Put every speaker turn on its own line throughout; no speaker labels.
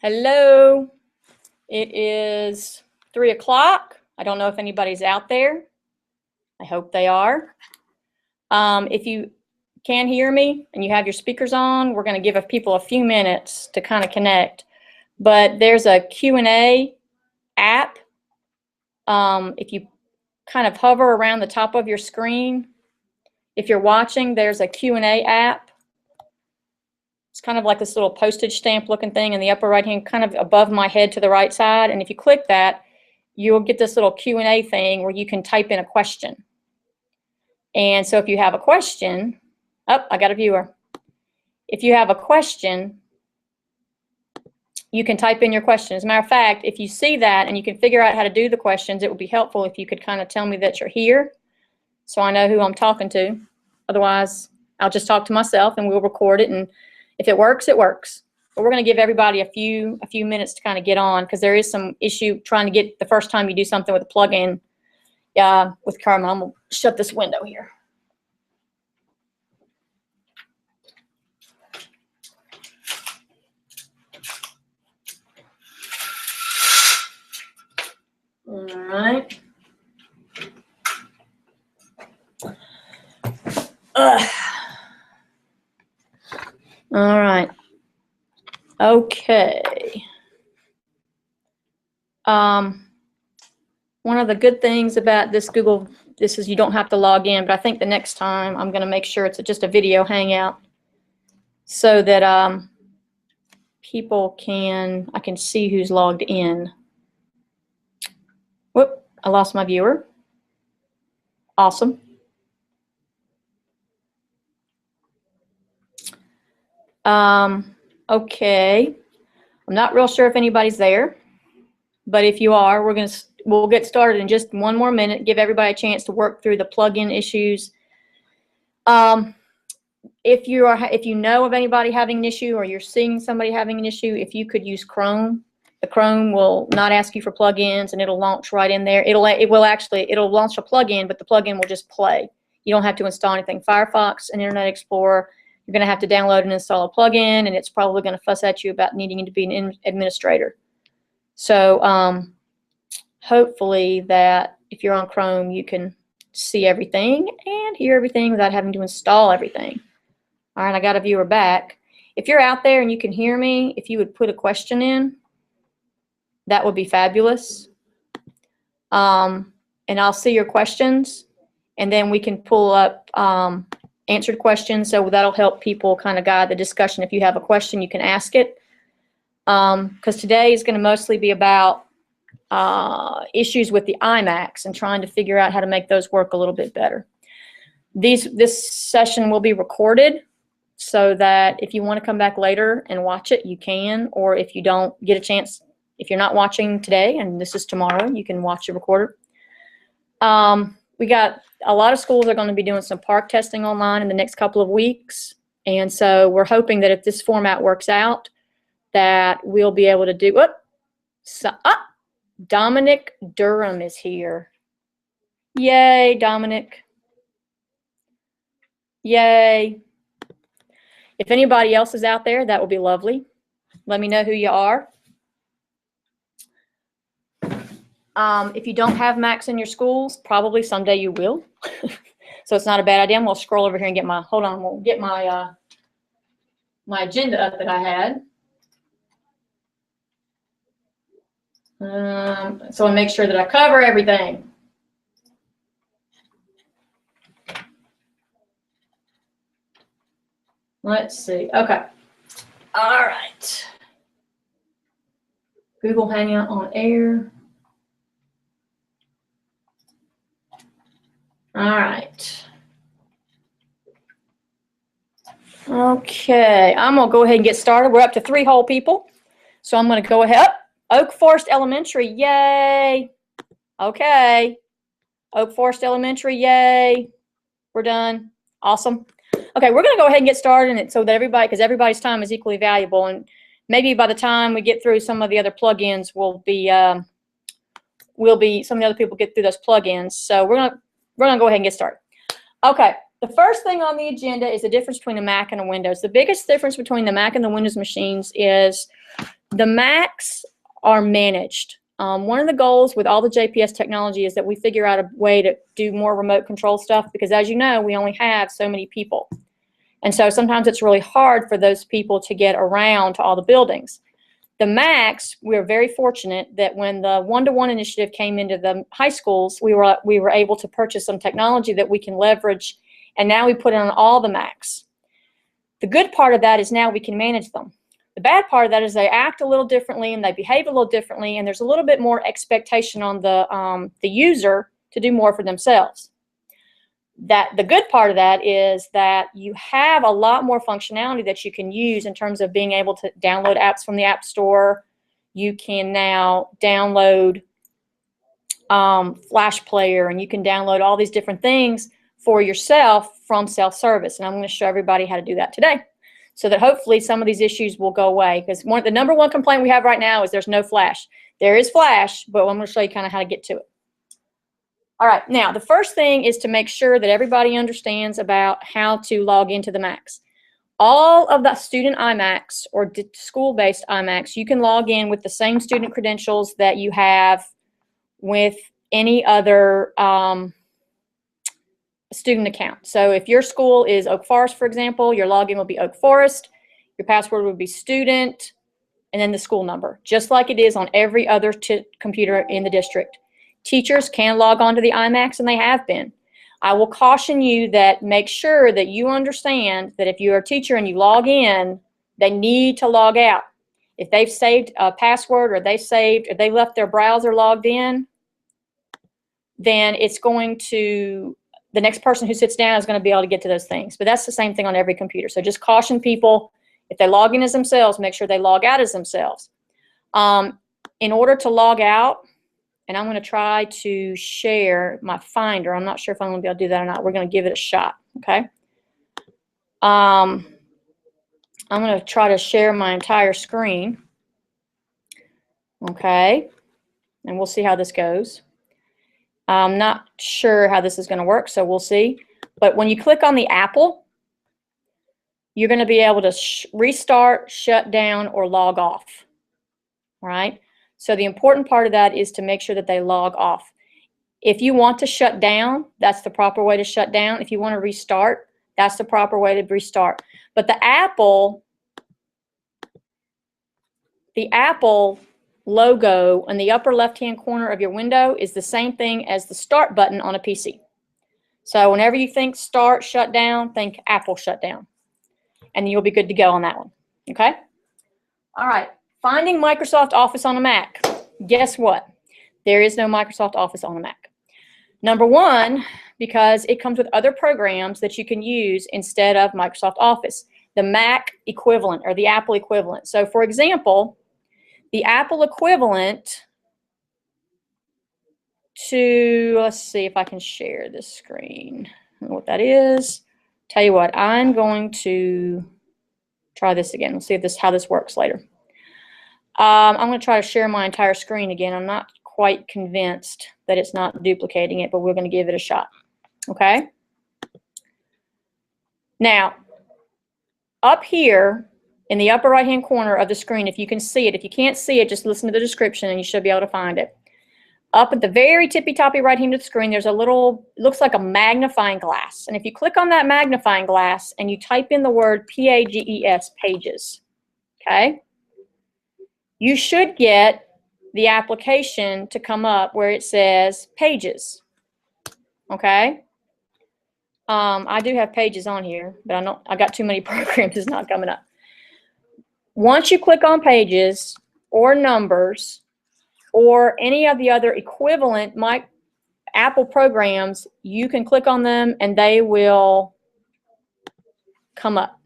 Hello. It is 3 o'clock. I don't know if anybody's out there. I hope they are. If you can hear me and you have your speakers on, we're going to give people a few minutes to kind of connect. But there's a Q&A app. If you kind of hover around the top of your screen, if you're watching, there's a Q&A app. It's kind of like this little postage stamp looking thing in the upper right hand, kind of above my head to the right side. And if you click that, you'll get this little Q&A thing where you can type in a question. And so if you have a question, I got a viewer. If you have a question, you can type in your question. As a matter of fact, if you see that and you can figure out how to do the questions, it would be helpful if you could kind of tell me that you're here so I know who I'm talking to. Otherwise, I'll just talk to myself and we'll record it, and if it works, it works. But we're going to give everybody a few minutes to kind of get on, because there is some issue trying to get the first time you do something with a plugin with Karma. I'm going to shut this window here. All right. All right. Okay. One of the good things about this Google, this is you don't have to log in, but I think the next time I'm going to make sure it's just a video hangout so that I can see who's logged in. Whoop, I lost my viewer. Awesome. Okay. I'm not real sure if anybody's there, but if you are, we'll get started in just one more minute, give everybody a chance to work through the plugin issues. If you know of anybody having an issue, or you're seeing somebody having an issue, if you could use Chrome, the Chrome will not ask you for plugins, and it'll launch right in there. It'll launch a plugin, but the plugin will just play. You don't have to install anything. Firefox and Internet Explorer, you're going to have to download and install a plugin, and it's probably going to fuss at you about needing to be an administrator. So hopefully that if you're on Chrome, you can see everything and hear everything without having to install everything. All right, I got a viewer back. If you're out there and you can hear me, if you would put a question in, that would be fabulous. And I'll see your questions, and then we can pull up answered questions, so that'll help people kind of guide the discussion. If you have a question, you can ask it, because today is going to mostly be about issues with the iMacs and trying to figure out how to make those work a little bit better. This session will be recorded, so that if you want to come back later and watch it, you can, or if you don't get a chance, if you're not watching today and this is tomorrow, you can watch the recorder. We got a lot of schools are going to be doing some park testing online in the next couple of weeks, and so we're hoping that if this format works out, that we'll be able to do Dominic Durham is here. Yay, Dominic. Yay. If anybody else is out there, that would be lovely. Let me know who you are. If you don't have Macs in your schools, probably someday you will. So it's not a bad idea. I'm going to scroll over here and get my, hold on, we'll get my my agenda up that I had. So I make sure that I cover everything. Let's see. Okay. All right. Google Hangout on air. All right. Okay, I'm going to go ahead and get started. We're up to 3 whole people. So I'm going to go ahead. Oak Forest Elementary, yay. Okay. Oak Forest Elementary, yay. We're done. Awesome. Okay, we're going to go ahead and get started, and so that everybody, because everybody's time is equally valuable, and maybe by the time we get through some of the other plugins, some of the other people get through those plugins. So we're going to go ahead and get started. Okay, the first thing on the agenda is the difference between a Mac and a Windows. The biggest difference between the Mac and the Windows machines is The Macs are managed. One of the goals with all the JPS technology is that we figure out a way to do more remote control stuff because, as you know, we only have so many people. And so sometimes it's really hard for those people to get around to all the buildings. The Macs, we're very fortunate that when the one-to-one initiative came into the high schools, we were able to purchase some technology that we can leverage, and now we put it on all the Macs. The good part of that is now we can manage them. The bad part of that is they act a little differently and they behave a little differently, and there's a little bit more expectation on the user to do more for themselves. The good part of that is that you have a lot more functionality that you can use in terms of being able to download apps from the App Store. You can now download Flash Player, and you can download all these different things for yourself from self-service. And I'm going to show everybody how to do that today, so that hopefully some of these issues will go away. Because the number one complaint we have right now is there's no Flash. There is Flash, but I'm going to show you kind of how to get to it. All right, now the first thing is to make sure that everybody understands about how to log into the Macs. All of the student iMacs or school-based iMacs, you can log in with the same student credentials that you have with any other student account. So if your school is Oak Forest, for example, your login will be Oak Forest, your password would be student, and then the school number, just like it is on every other computer in the district. Teachers can log on to the iMacs, and they have been. I will caution you that make sure that you understand that if you're a teacher and you log in, they need to log out. If they've saved a password or they left their browser logged in, then it's going to, the next person who sits down is going to be able to get to those things. But that's the same thing on every computer. So just caution people, if they log in as themselves, make sure they log out as themselves. In order to log out, and I'm going to try to share my Finder. I'm not sure if I'm going to be able to do that or not. We're going to give it a shot, okay? I'm going to try to share my entire screen, okay? And we'll see how this goes. I'm not sure how this is going to work, so we'll see. But when you click on the apple, you're going to be able to restart, shut down, or log off, all right? So the important part of that is to make sure that they log off. If you want to shut down, that's the proper way to shut down. If you want to restart, that's the proper way to restart. But the Apple logo in the upper left-hand corner of your window is the same thing as the start button on a PC. So whenever you think start, shut down, think Apple shut down. And you'll be good to go on that one, okay? All right. Finding Microsoft Office on a Mac. Guess what? There is no Microsoft Office on a Mac. Number one, because it comes with other programs that you can use instead of Microsoft Office. The Mac equivalent or the Apple equivalent. So for example, the Apple equivalent to, let's see if I can share this screen. I don't know what that is. Tell you what, I'm going to try this again. We'll see if how this works later. I'm going to try to share my entire screen again. I'm not quite convinced that it's not duplicating it, but we're going to give it a shot. Okay? Now, up here in the upper right-hand corner of the screen, if you can see it, if you can't see it, just listen to the description and you should be able to find it. Up at the very tippy-toppy right-hand of the screen, there's a little, looks like a magnifying glass. And if you click on that magnifying glass and you type in the word P-A-G-E-S, pages, okay? You should get the application to come up where it says Pages, okay? I do have Pages on here, but I got too many programs. It's not coming up. Once you click on Pages or Numbers or any of the other equivalent Apple programs, you can click on them and they will come up.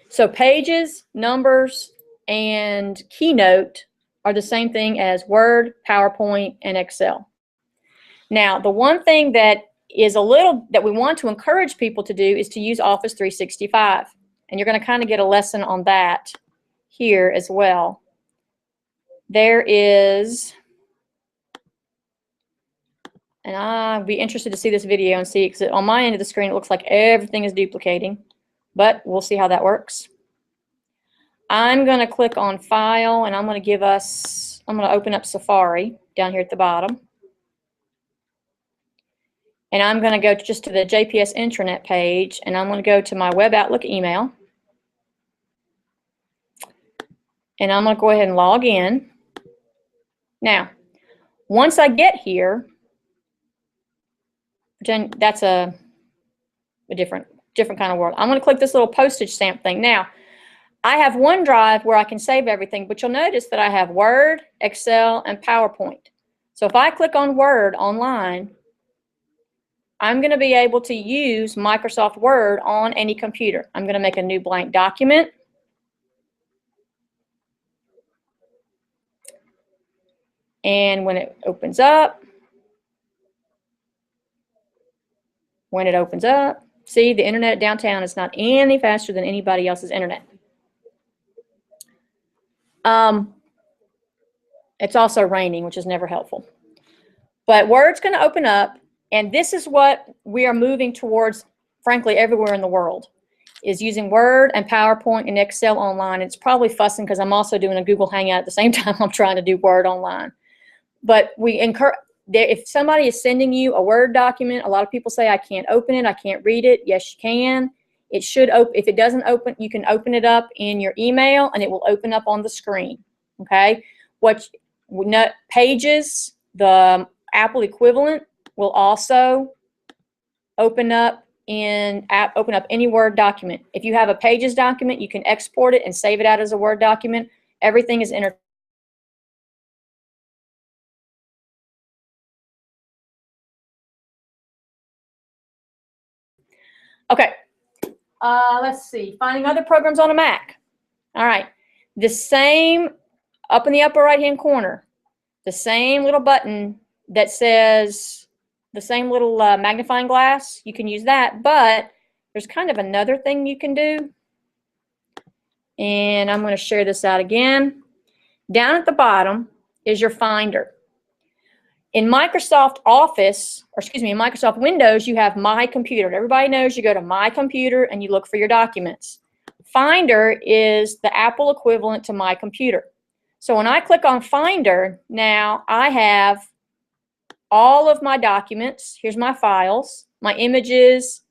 So Pages, Numbers, and Keynote are the same thing as Word, PowerPoint, and Excel. Now, the one thing that we want to encourage people to do is to use Office 365. And you're going to kind of get a lesson on that here as well. There is, and I'll be interested to see this video and see, because on my end of the screen it looks like everything is duplicating, but we'll see how that works. I'm going to click on File, and I'm going to open up Safari down here at the bottom. And I'm going to go just to the JPS intranet page, and I'm going to go to my Web Outlook email. And I'm going to go ahead and log in. Now, once I get here, that's a different kind of world. I'm going to click this little postage stamp thing. Now, I have OneDrive where I can save everything, but you'll notice that I have Word, Excel, and PowerPoint. So if I click on Word online, I'm going to be able to use Microsoft Word on any computer. I'm going to make a new blank document. And when it opens up, see, the internet downtown is not any faster than anybody else's internet. It's also raining, which is never helpful. But Word's going to open up, and this is what we are moving towards, frankly, everywhere in the world, is using Word and PowerPoint and Excel online. It's probably fussing because I'm also doing a Google Hangout at the same time I'm trying to do Word online. But we encourage, if somebody is sending you a Word document, a lot of people say, I can't open it, I can't read it. Yes, you can. It should open. If it doesn't open, you can open it up in your email, and it will open up on the screen. Okay? Pages, the Apple equivalent, will also open up any Word document. If you have a Pages document, you can export it and save it out as a Word document. Everything is Okay, let's see. Finding other programs on a Mac. All right, the same up in the upper right-hand corner, the same little button that says the same little magnifying glass. You can use that, but there's kind of another thing you can do. And I'm going to share this out again. Down at the bottom is your Finder. In Microsoft Office, or excuse me, in Microsoft Windows, you have My Computer. Everybody knows you go to My Computer and you look for your documents. Finder is the Apple equivalent to My Computer. So when I click on Finder, now I have all of my documents. Here's my files, my images.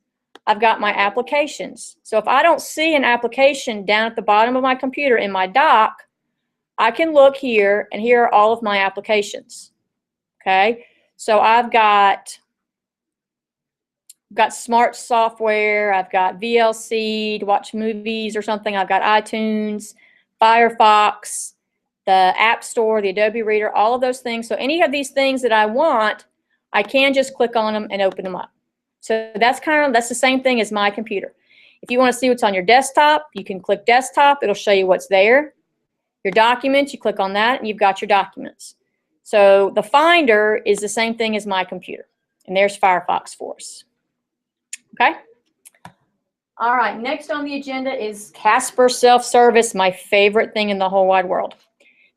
I've got my applications. So if I don't see an application down at the bottom of my computer in my dock, I can look here, and here are all of my applications. Okay, so I've got smart software, I've got VLC to watch movies or something, I've got iTunes, Firefox, the App Store, the Adobe Reader, all of those things. So any of these things that I want, I can just click on them and open them up. So that's the same thing as My Computer. If you want to see what's on your desktop, you can click Desktop, it'll show you what's there. Your documents, you click on that and you've got your documents. So the Finder is the same thing as My Computer. And there's Firefox for us. Okay? All right, next on the agenda is Casper Self-Service, my favorite thing in the whole wide world.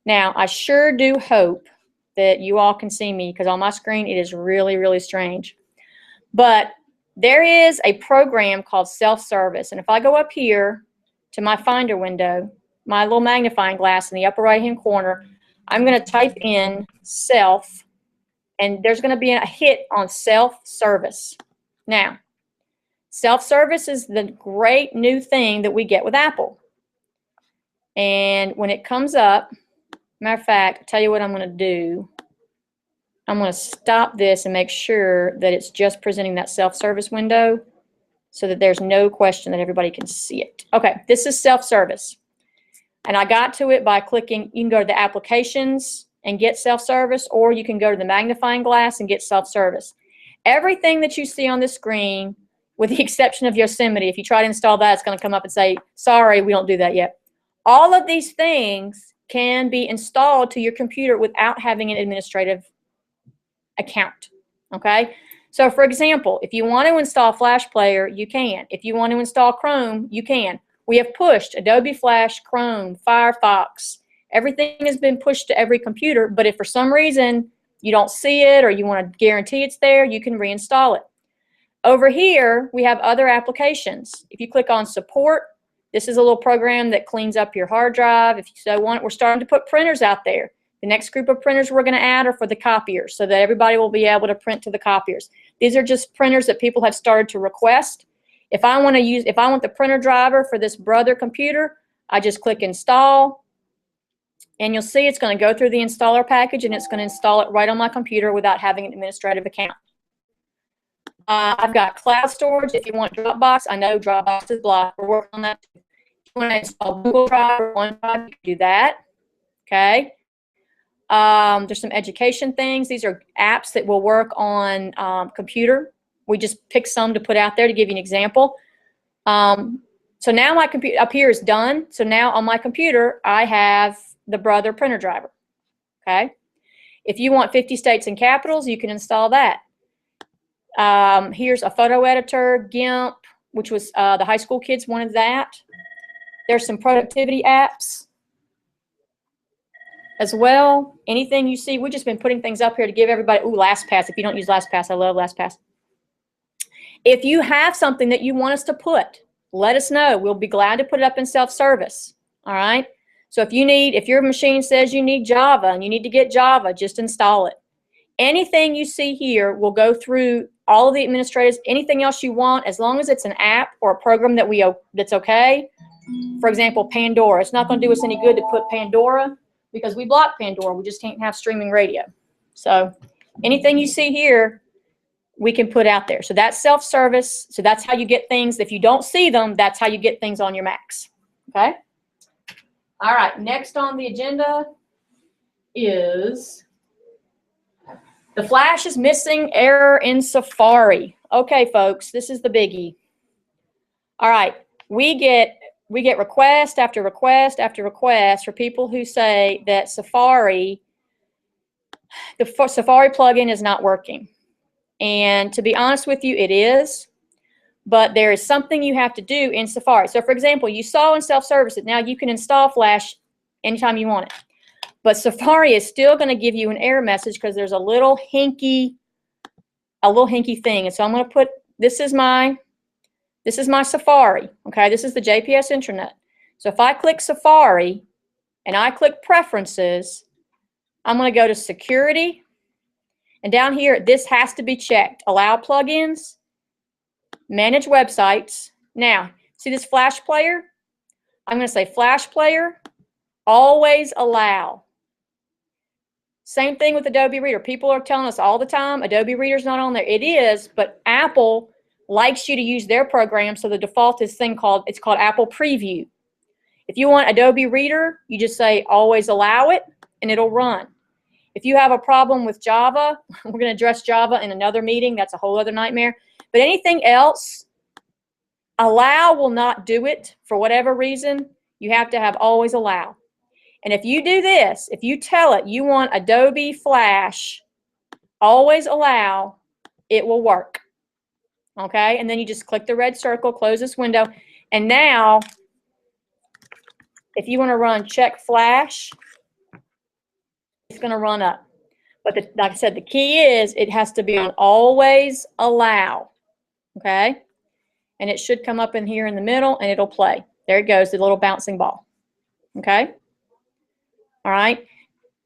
Now, I sure do hope that you all can see me, because on my screen it is really, really strange. But there is a program called Self-Service. And if I go up here to my Finder window, my little magnifying glass in the upper right-hand corner, I'm going to type in self, and there's going to be a hit on self-service. Now, self-service is the great new thing that we get with Apple. And when it comes up, matter of fact, I'll tell you what I'm going to do. I'm going to stop this and make sure that it's just presenting that self-service window so that there's no question that everybody can see it. Okay, this is self-service. And I got to it by clicking, you can go to the applications and get self-service, or you can go to the magnifying glass and get self-service. Everything that you see on the screen, with the exception of Yosemite, if you try to install that, it's going to come up and say, sorry, we don't do that yet. All of these things can be installed to your computer without having an administrative account. Okay? So for example, if you want to install Flash Player, you can. If you want to install Chrome, you can. We have pushed Adobe Flash, Chrome, Firefox. Everything has been pushed to every computer, but if for some reason you don't see it or you want to guarantee it's there, you can reinstall it. Over here, we have other applications. If you click on Support, This is a little program that cleans up your hard drive if you so want. We're starting to put printers out there. The next group of printers we're going to add are for the copiers so that everybody will be able to print to the copiers. These are just printers that people have started to request. If I want the printer driver for this brother computer, I just click install, and you'll see it's going to go through the installer package, and it's going to install it right on my computer without having an administrative account. I've got cloud storage. If you want Dropbox, I know Dropbox is blocked. We're working on that. If you want to install Google Drive or OneDrive, you can do that. Okay. There's some education things. These are apps that will work on computer. We just picked some to put out there to give you an example. So now my computer up here is done. So now on my computer, I have the brother printer driver. Okay. If you want 50 states and capitals, you can install that. Here's a photo editor, GIMP, which was the high school kids wanted that. There's some productivity apps as well. Anything you see, we've just been putting things up here to give everybody. Ooh, LastPass. If you don't use LastPass, I love LastPass. If you have something that you want us to put, let us know. We'll be glad to put it up in self-service. All right. So if your machine says you need Java and you need to get Java, just install it. Anything you see here will go through all of the administrators. Anything else you want, as long as it's an app or a program that's okay. For example, Pandora. It's not going to do us any good to put Pandora because we block Pandora. We just can't have streaming radio. So anything you see here, we can put out there. So that's self-service. So that's how you get things. If you don't see them, that's how you get things on your Macs. Okay? All right. Next on the agenda is the flash is missing, error in Safari. Okay, folks, this is the biggie. All right. We get request after request after request for people who say that Safari, the Safari plugin is not working. And to be honest with you, it is, but there is something you have to do in Safari. So for example, you saw in self-service that now you can install Flash anytime you want it. But Safari is still going to give you an error message because there's a little hinky thing. And so I'm going to put, this is my Safari. Okay, this is the JPS intranet. So if I click Safari and I click Preferences, I'm going to go to Security. And down here, this has to be checked. Allow plugins, manage websites. Now, see this Flash player? I'm going to say Flash player, always allow. Same thing with Adobe Reader. People are telling us all the time, Adobe Reader's not on there. It is, but Apple likes you to use their program, so the default is it's called Apple Preview. If you want Adobe Reader, you just say always allow it, and it'll run. If you have a problem with Java, we're going to address Java in another meeting. That's a whole other nightmare. But anything else, allow will not do it for whatever reason. You have to have always allow. And if you do this, if you tell it you want Adobe Flash, always allow, it will work. Okay? And then you just click the red circle, close this window. And now, if you want to run check Flash, it's going to run up. But like I said, the key is it has to be on always allow. Okay? And it should come up in here in the middle and it'll play. There it goes, the little bouncing ball. Okay? All right?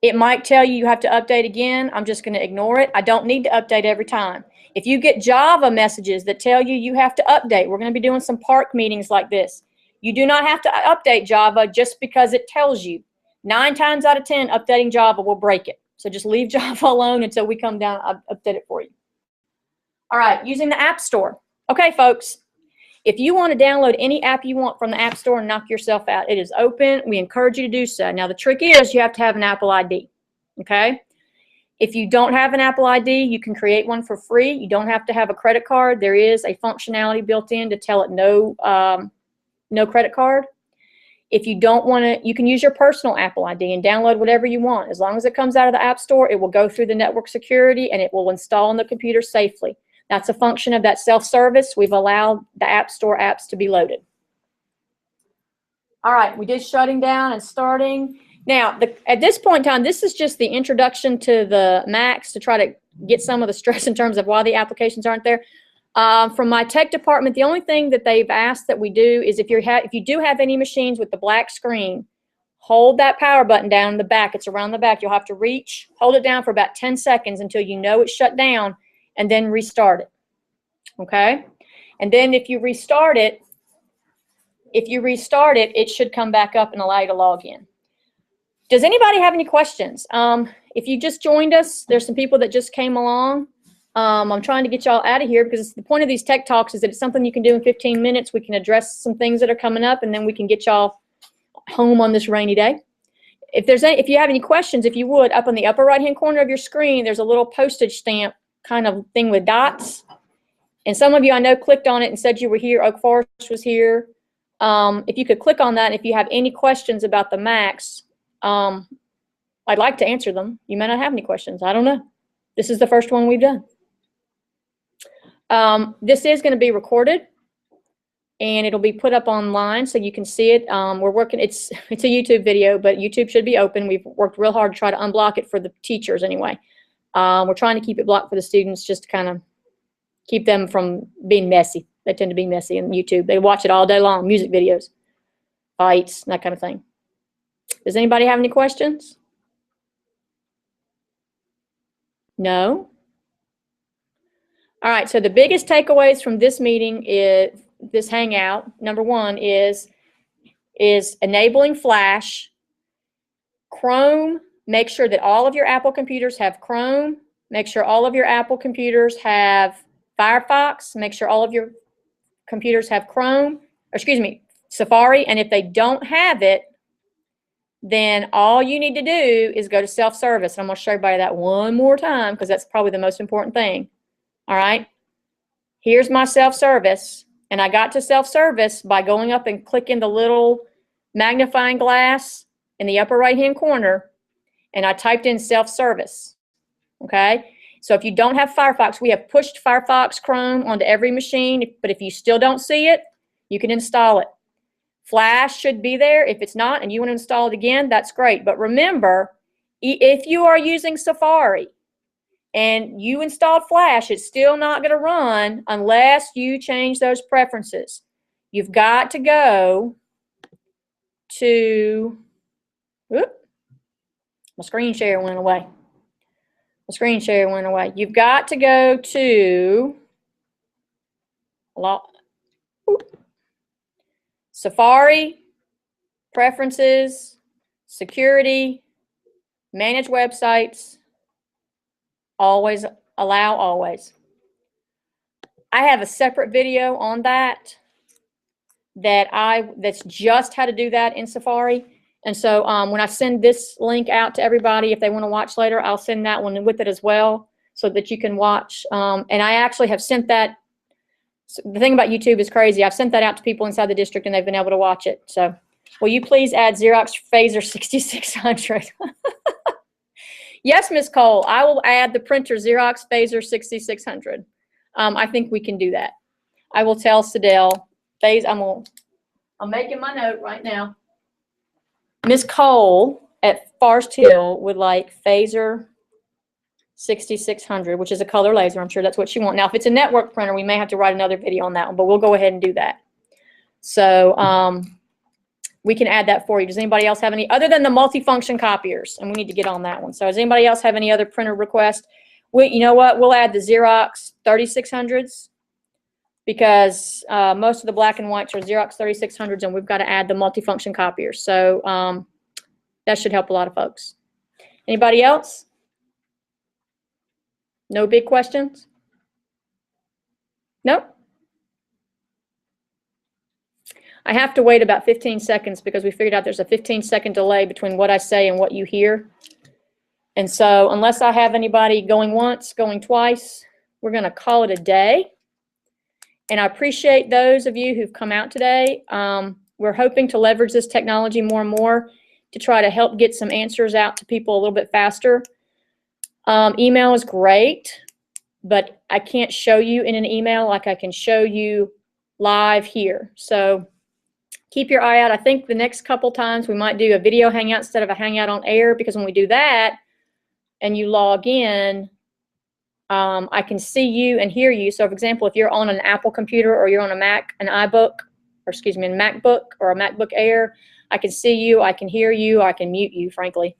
It might tell you have to update again. I'm just going to ignore it. I don't need to update every time. If you get Java messages that tell you have to update, we're going to be doing some park meetings like this. You do not have to update Java just because it tells you. 9 times out of 10, updating Java will break it. So just leave Java alone until we come down and update it for you. All right, using the App Store. Okay, folks, if you want to download any app you want from the App Store and knock yourself out, it is open. We encourage you to do so. Now, the trick is you have to have an Apple ID, okay? If you don't have an Apple ID, you can create one for free. You don't have to have a credit card. There is a functionality built in to tell it no credit card. If you don't want to, you can use your personal Apple ID and download whatever you want. As long as it comes out of the App Store, it will go through the network security and it will install on the computer safely. That's a function of that self-service. We've allowed the App Store apps to be loaded. All right, we did shutting down and starting. Now, at this point in time, this is just the introduction to the Macs to try to get some of the stress in terms of why the applications aren't there. From my tech department, the only thing that they've asked that we do is if you do have any machines with the black screen, hold that power button down in the back. It's around the back. You'll have to hold it down for about 10 seconds until you know it's shut down, and then restart it. Okay? And then if you restart it, it should come back up and allow you to log in. Does anybody have any questions? If you just joined us, there's some people that just came along. I'm trying to get y'all out of here because the point of these tech talks is that it's something you can do in 15 minutes. We can address some things that are coming up, and then we can get y'all home on this rainy day. If you have any questions, if you would, up on the upper right hand corner of your screen, there's a little postage stamp kind of thing with dots. And some of you I know clicked on it and said you were here. Oak Forest was here. If you could click on that, and if you have any questions about the Macs, I'd like to answer them. You may not have any questions. I don't know. This is the first one we've done. This is going to be recorded, and it'll be put up online so you can see it. We're working. It's a YouTube video, but YouTube should be open. We've worked real hard to try to unblock it for the teachers anyway. We're trying to keep it blocked for the students, just to kind of keep them from being messy. They tend to be messy on YouTube. They watch it all day long, music videos, fights, that kind of thing. Does anybody have any questions? No? All right, so the biggest takeaways from this meeting is this Hangout. Number one is enabling Flash. Chrome, make sure that all of your Apple computers have Chrome. Make sure all of your Apple computers have Firefox. Make sure all of your computers have Chrome, or excuse me, Safari. And if they don't have it, then all you need to do is go to self-service. I'm going to show everybody that one more time because that's probably the most important thing. All right. Here's my self-service. And I got to self-service by going up and clicking the little magnifying glass in the upper right-hand corner, and I typed in self-service. Okay. So if you don't have Firefox, we have pushed Firefox Chrome onto every machine, but if you still don't see it, you can install it. Flash should be there. If it's not and you want to install it again, that's great. But remember, if you are using Safari and you installed Flash, it's still not going to run unless you change those preferences. You've got to go to, whoop, my screen share went away. The screen share went away. You've got to go to Safari, Preferences, Security, Manage Websites, Always, Allow Always. I have a separate video on that that's just how to do that in Safari. And so when I send this link out to everybody, if they want to watch later, I'll send that one with it as well so that you can watch. And I actually have sent that. So the thing about YouTube is crazy. I've sent that out to people inside the district and they've been able to watch it. So will you please add Xerox Phaser 6600? Yes, Ms. Cole, I will add the printer Xerox Phaser 6600. I think we can do that. I will tell Sidell. I'm making my note right now. Ms. Cole at Forest Hill would like Phaser 6600, which is a color laser. I'm sure that's what she wants. Now, if it's a network printer, we may have to write another video on that one, but we'll go ahead and do that. So we can add that for you. Does anybody else have any, other than the multifunction copiers? And we need to get on that one. So does anybody else have any other printer requests? You know what? We'll add the Xerox 3600s because most of the black and whites are Xerox 3600s, and we've got to add the multifunction copiers. So that should help a lot of folks. Anybody else? No big questions? Nope. I have to wait about 15 seconds because we figured out there's a 15-second delay between what I say and what you hear. And so unless I have anybody going once, going twice, we're going to call it a day. And I appreciate those of you who've come out today. We're hoping to leverage this technology more and more to try to help get some answers out to people a little bit faster. Email is great, but I can't show you in an email like I can show you live here. So keep your eye out. I think the next couple times we might do a video hangout instead of a hangout on air, because when we do that and you log in, I can see you and hear you. So, for example, if you're on an Apple computer or you're on a Mac, an iBook, or excuse me, a MacBook or a MacBook Air, I can see you, I can hear you, I can mute you, frankly.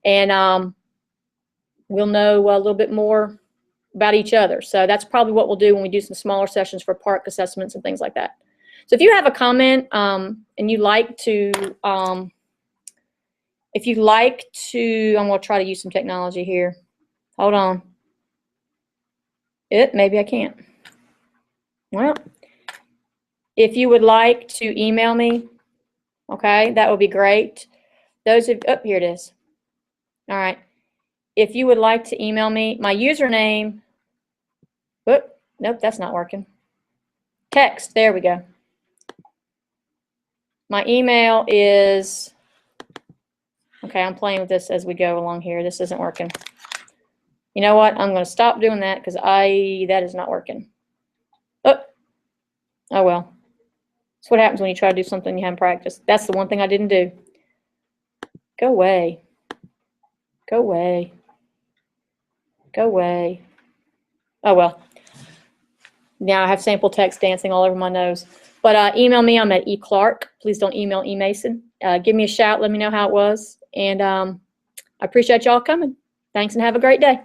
And we'll know a little bit more about each other. So that's probably what we'll do when we do some smaller sessions for park assessments and things like that. So if you have a comment and you'd like to, I'm going to try to use some technology here. Hold on. Maybe I can't. Well, if you would like to email me, okay, that would be great. Here it is. All right. If you would like to email me, my username, nope, that's not working. Text, there we go. My email is, okay, I'm playing with this as we go along here. This isn't working. You know what? I'm going to stop doing that because that is not working. Oh well. That's what happens when you try to do something you haven't practiced. That's the one thing I didn't do. Go away. Go away. Go away. Oh well. Now I have sample text dancing all over my nose. But email me. I'm at eClark. Please don't email eMason. Give me a shout. Let me know how it was. And I appreciate y'all coming. Thanks and have a great day.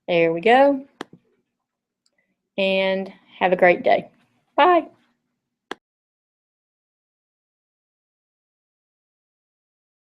There we go. And have a great day. Bye.